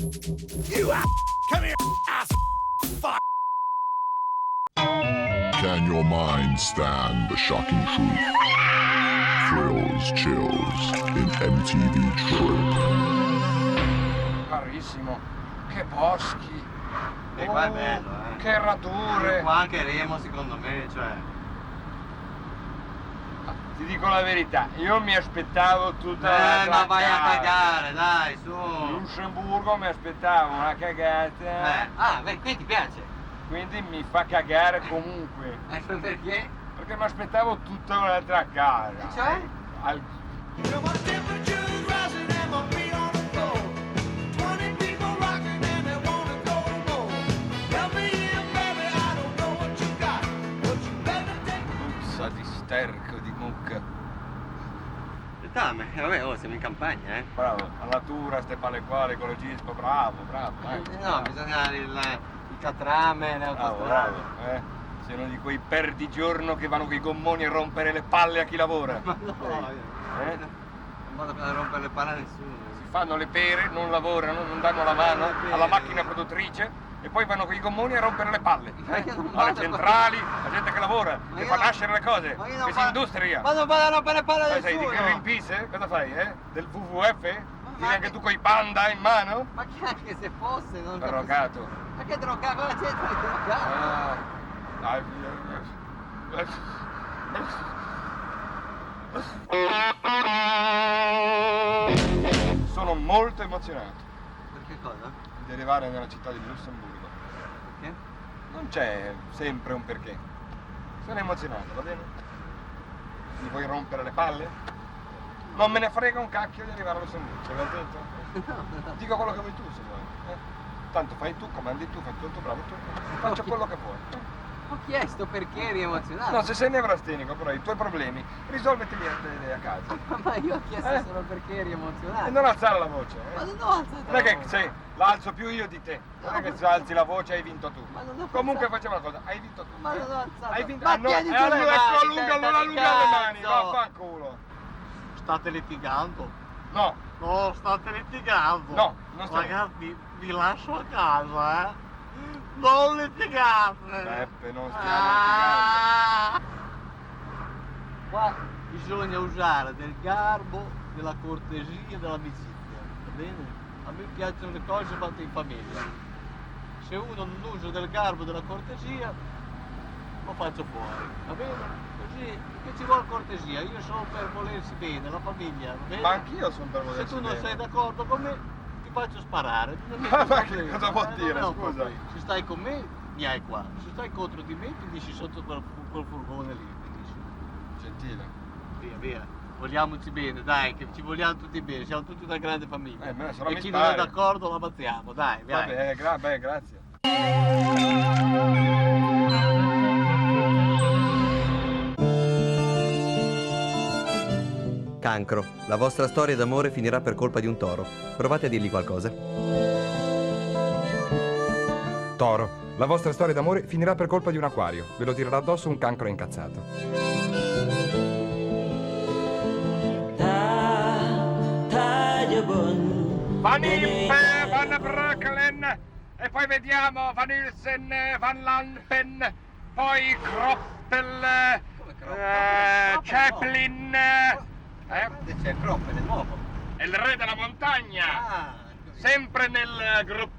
You come here, ass fuck. Can your mind stand the shocking truth? Thrills, chills in MTV Trip. Carissimo, che boschi. E qua è bello, Che radure. Qua anche Remo secondo me, cioè... Ti dico la verità, io mi aspettavo tutta la ma vai a traccata. cagare, dai, su! Lussemburgo mi aspettavo una cagata. Beh, qui ti piace? Quindi mi fa cagare comunque. Perché? Perché mi aspettavo tutta un'altra casa. Cioè? Al- You know my temperature's rising and my feet on the floor. 20 people rocking and they wanna go more. Tell me in, baby, I don't know what you got, but you better take Puzza di sterco, di mucca. Vabbè, siamo in campagna, Bravo, la natura, ste palle qua, l'ecologismo, bravo. No, bisogna il catrame, le Bravo, autostrade. Siano di quei perdigiorno che vanno con i gommoni a rompere le palle a chi lavora. Ma no, Eh? non vado a rompere le palle a nessuno. Si fanno le pere, non lavorano, non danno la mano alla macchina produttrice e poi vanno con i gommoni a rompere le palle. Ma io non Alle vado- centrali, la gente che lavora, Ma che io fa non- nascere le cose, ma io non che si vado- industria. Ma non vado a rompere le palle a Sei di nessuno! Greenpeace? Cosa fai, Del WWF? Vieni ma anche che- tu coi panda in mano? Ma che anche se fosse, non Drogato. Ma che drogato? Cosa c'entra di drogato? Dai. Sono molto emozionato Perché cosa? di arrivare nella città di Lussemburgo. Perché? Non c'è sempre un perché. Sono emozionato, va bene? Mi vuoi rompere le palle? Non me ne frega un cacchio di arrivare a Lussemburgo, ce l'hai detto? Dico quello che vuoi tu se vuoi. Tanto fai tu, comandi tu, fai tutto bravo tu. Faccio quello che vuoi. Ho chiesto perché eri emozionato. No, se sei nevrastenico, però i tuoi problemi risolveteli a casa. Ma io ho chiesto solo perché eri emozionato. E non alzare la voce, Ma non ho alzato Non è che la voce. sei, l'alzo più io di te. Non è che se alzi la voce hai vinto tu. Ma non ho Comunque alzato. facciamo una cosa, hai vinto tu. Ma non ho alzato. Hai vinto. Ma no, tieni e giù le allora mani, ecco, allunga testa di le mani, cazzo. vaffanculo. State litigando? No, No, state litigando. no, non sto. Ragazzi, vi lascio a casa, Non litigate. Beppe, non stiamo litigando. Ah! Qua bisogna usare del garbo, della cortesia e dell'amicizia, va bene? A me piacciono le cose fatte in famiglia. Se uno non usa del garbo e della cortesia, lo faccio fuori, va bene? Così, che ci vuole cortesia, io sono per volersi bene, la famiglia, va bene? Ma anch'io sono per Se volersi tu non bene. sei d'accordo con me, ti faccio sparare. Non è Ma un che problema, cosa vuol non dire, è un scusa? problema. Se stai con me, mi hai qua. Se stai contro di me, finisci sotto quel furgone lì. Finisci. Gentile. Via, via. Vogliamoci bene, dai, che ci vogliamo tutti bene, siamo tutti una grande famiglia. Me ne sono e chi amici non è vari. d'accordo lo ammazziamo, dai, dai. Vabbè, grazie. Cancro. La vostra storia d'amore finirà per colpa di un toro. Provate a dirgli qualcosa. Toro, la vostra storia d'amore finirà per colpa di un acquario. Ve lo tirerà addosso un cancro incazzato. Van Impe, Van Brooklyn, e poi vediamo Van Ilsen, Van Lampen, poi Kroppel, Chaplin, C'è Croppe, è nuovo. è il re della montagna, sempre nel gruppo.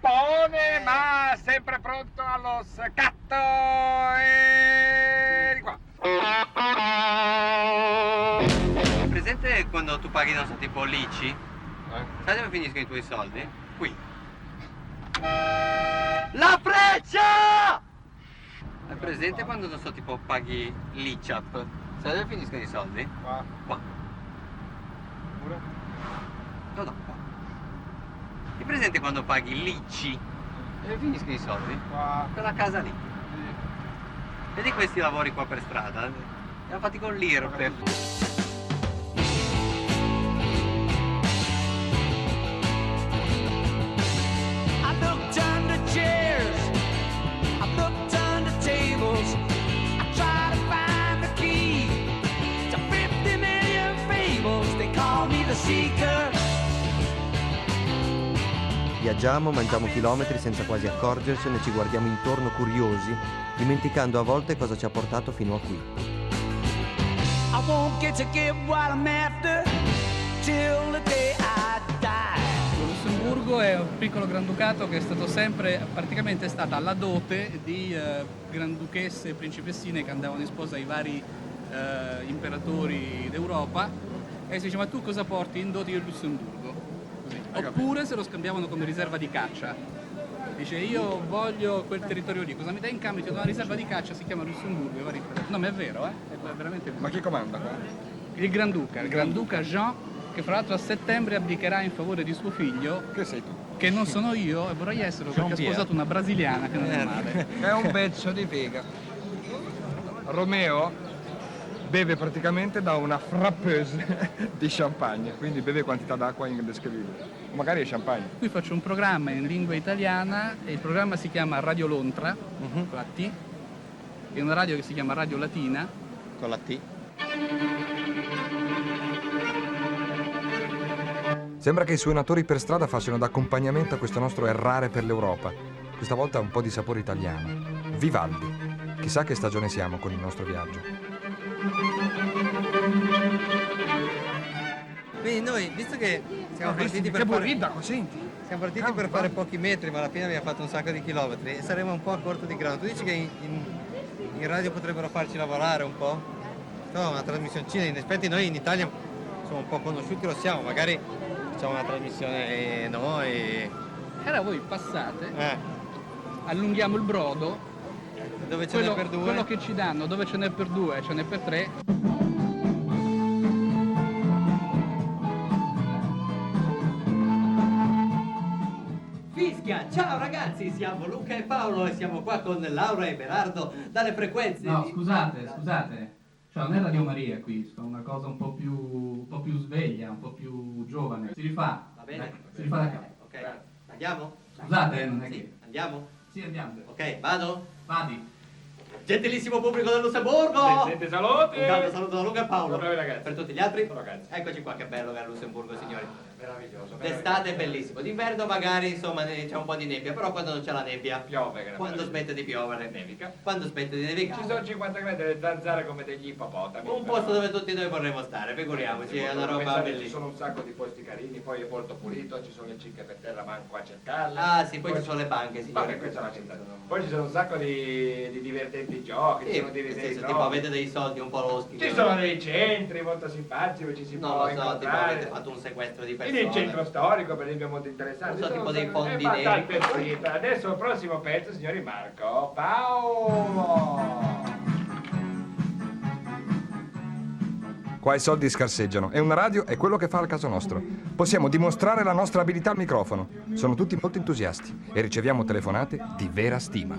Ma sempre pronto allo scatto e di qua. È presente quando tu paghi, non so, tipo l'ICI? Sai dove finiscono i tuoi soldi? Qui. La freccia! È presente quando, non so, tipo paghi l'ICAP? Sai dove finiscono i soldi? Qua. Qua. Pure? No, qua. È presente quando paghi l'ICI? Dove finiscono i soldi? Qua. Quella casa lì. Vedi questi lavori qua per strada? Li hanno fatti con l'IRPEF. I looked under chairs, I looked under tables, I tried to find the key to 50 million fables. They call me the seeker. Viaggiamo, mangiamo chilometri senza quasi accorgercene, ci guardiamo intorno curiosi, dimenticando a volte cosa ci ha portato fino a qui. I won't get to give what I'm after till the day I die. Lo Lussemburgo è un piccolo granducato che è stato sempre, praticamente è stata la dote di granduchesse e principessine che andavano in sposa ai vari imperatori d'Europa, e si dice: ma tu cosa porti in dote del Lussemburgo? Così. Oppure se lo scambiavano come riserva di caccia. Dice: io voglio quel territorio lì, cosa mi dai in cambio? Ti do una riserva di caccia, si chiama Lussemburgo. No, ma è vero, è veramente vero. Ma chi comanda qua? Il Granduca Jean, che fra l'altro a settembre abdicherà in favore di suo figlio, Che sei tu? che non sono io e vorrei esserlo perché ha sposato una brasiliana che non è male. È un pezzo di figa. Romeo beve praticamente da una frappeuse di champagne, quindi beve quantità d'acqua indescrivibile. Magari è champagne. Qui faccio un programma in lingua italiana e il programma si chiama Radio Lontra, con la T, e una radio che si chiama Radio Latina. Con la T. Sembra che i suonatori per strada facciano d'accompagnamento a questo nostro errare per l'Europa. Questa volta un po' di sapore italiano. Vivaldi. Chissà che stagione siamo con il nostro viaggio. Quindi noi, visto che siamo partiti Che per fare, burrito, senti? siamo partiti per fare pochi metri, ma alla fine abbiamo fatto un sacco di chilometri e saremo un po' a corto di grano. Tu dici che in radio potrebbero farci lavorare un po'? No, una trasmissioncina. In effetti noi in Italia siamo un po' conosciuti, lo siamo, magari facciamo una trasmissione noi. E allora voi passate, allunghiamo il brodo, Dove ce n'è per due? quello che ci danno, dove ce n'è per due, ce n'è per tre. Fischia, ciao ragazzi, siamo Luca e Paolo e siamo qua con Laura e Berardo dalle frequenze. No, scusate, cioè non è Radio Maria qui, sono una cosa un po' più sveglia, un po' più giovane. Si rifà. Va bene? Dai, si rifà da capo. Ok, andiamo? Scusate, non è Sì, che... andiamo? Sì, andiamo. Ok, vado? Vadi. Gentilissimo pubblico del Lussemburgo! Senti, saluti! Un caldo saluto da Luca e Paolo. Bravi ragazzi. Per tutti gli altri? Ragazzi. Eccoci qua, che bello che è il Lussemburgo, signori. Meraviglioso. D'estate è bellissimo, d'inverno magari insomma c'è un po' di nebbia, però quando non c'è la nebbia, Piove, che quando smette di piovere, Nevica. quando smette di Ci nevicare, sono 50 gradi delle zanzare come degli ippopotami. un posto dove tutti noi vorremmo stare, figuriamoci, è una roba Ci bellissima. sono un sacco di posti carini, poi è molto pulito, ci sono le cicche per terra, manco a cercarle. Ah sì, poi ci sono le banche, signori. Vabbè, questa è la città. Poi ci sono un sacco di divertenti giochi, ci Sì, sono nel divertenti senso, giochi. tipo avete dei soldi un po' loschi. Ci sono dei centri molto simpatici dove ci si Non può lo so, tipo incontrare. avete fatto un sequestro di Quindi il persone. centro storico, per esempio, è molto interessante. Non so, tipo dei fondi ma neri. dai, per adesso il prossimo pezzo, signori Marco Paolo. Qua i soldi scarseggiano e una radio è quello che fa al caso nostro. Possiamo dimostrare la nostra abilità al microfono. Sono tutti molto entusiasti e riceviamo telefonate di vera stima.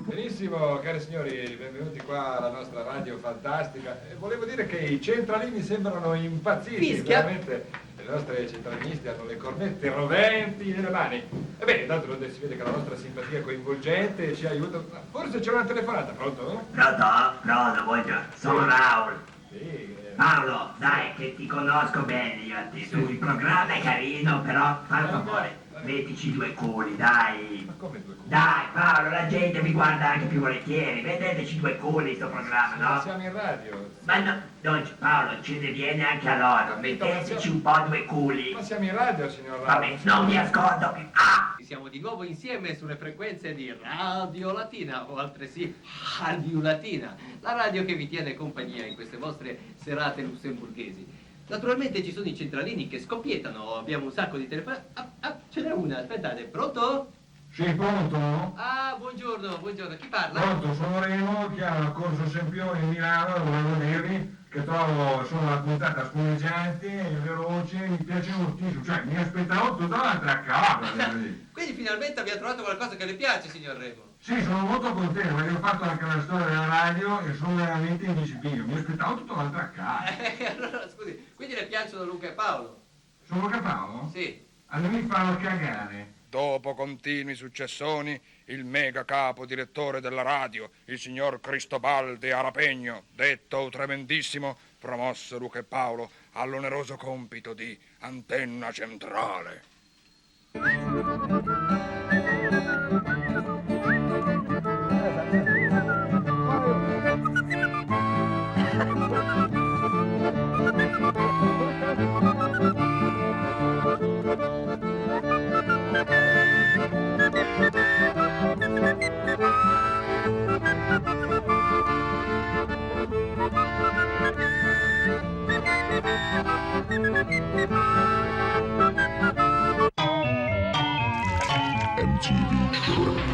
Benissimo, cari signori, benvenuti qua alla nostra radio fantastica. E volevo dire che i centralini sembrano impazziti, Fischia. veramente. Le nostre centralinisti hanno le cornette roventi nelle mani. Ebbene, tanto si vede che la nostra simpatia è coinvolgente e ci aiuta. Forse c'è una telefonata, pronto? Pronto, buongiorno, sono Raul. Sì. Paolo, dai, che ti conosco bene io a te. Tu, il programma è carino, però fai un favore, mettici due culi, dai. Ma come due culi? Dai, Paolo, la gente mi guarda anche più volentieri. Vedeteci due culi sto programma, Ma no? siamo in radio. Ma no, non, Paolo, ce ne viene anche a loro. Metteteci un po' due culi. Ma siamo in radio, signor Vabbè, Radio. non mi ascolto più. Ah! Siamo di nuovo insieme sulle frequenze di Radio Latina o altresì Radio Latina, la radio che vi tiene compagnia in queste vostre serate lussemburghesi. Naturalmente ci sono i centralini che scoppiettano, abbiamo un sacco di telefonate. Ce n'è una, aspettate, pronto? Sì, pronto? Ah, buongiorno, chi parla? Pronto, sono Remo, chiamo al Corso Sempione di Milano, volevo dirvi che trovo, sono una puntata spumeggiante, veloce, mi piace moltissimo, cioè mi aspettavo tutta un'altra cosa. Quindi finalmente abbiamo trovato qualcosa che le piace, signor Remo. Sì, sono molto contento perché ho fatto anche la storia della radio e sono veramente indisciplinato, mi aspettavo tutta un'altra cosa. Allora, scusi, quindi le piacciono Luca e Paolo? Sono Luca Paolo? Sì. Allora mi fanno cagare. Dopo continui successoni, il mega capo direttore della radio, il signor Cristobaldi Arapegno, detto tremendissimo, promosse Luca e Paolo all'oneroso compito di antenna centrale. MTV Trip.